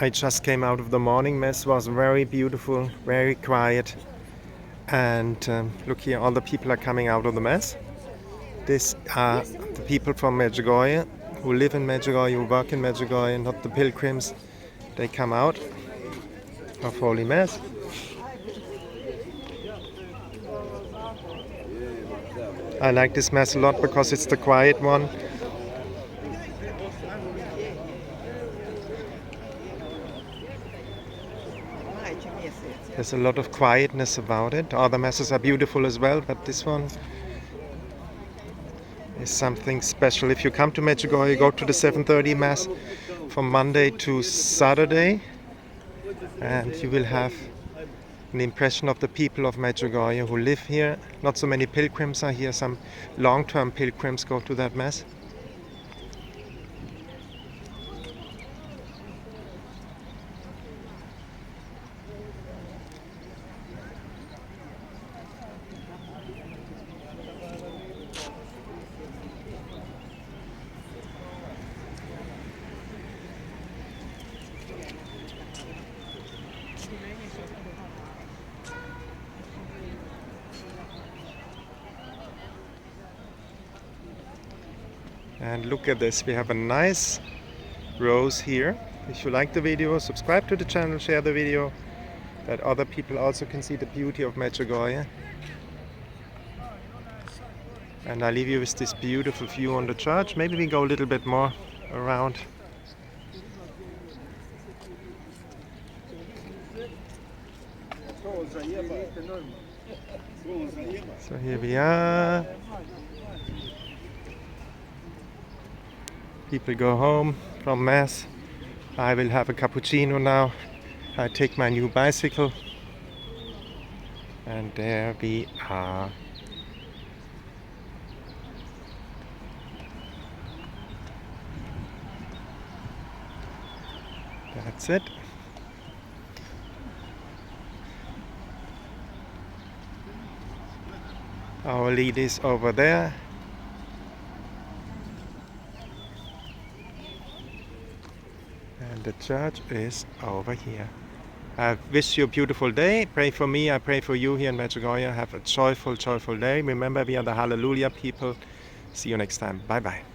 I just came out of the morning mass. Was very beautiful, very quiet. And look here, all the people are coming out of the mass. These are the people from Medjugorje, who live in Medjugorje, who work in Medjugorje, not the pilgrims. They come out of Holy Mass. I like this mass a lot because it's the quiet one. There's a lot of quietness about it. Other masses are beautiful as well, but this one is something special. If you come to Medjugorje, go to the 7:30 Mass from Monday to Saturday, and you will have an impression of the people of Medjugorje who live here. Not so many pilgrims are here. Some long-term pilgrims go to that Mass. And look at this, we have a nice rose here. If you like the video, subscribe to the channel, share the video, that other people also can see the beauty of Medjugorje. And I leave you with this beautiful view on the church. Maybe we go a little bit more around. So here we are. People go home from Mass. I will have a cappuccino now. I take my new bicycle. And there we are. That's it. Our lead is over there. And the church is over here. I wish you a beautiful day. Pray for me. I pray for you here in Medjugorje. Have a joyful, joyful day. Remember, we are the Hallelujah people. See you next time. Bye bye.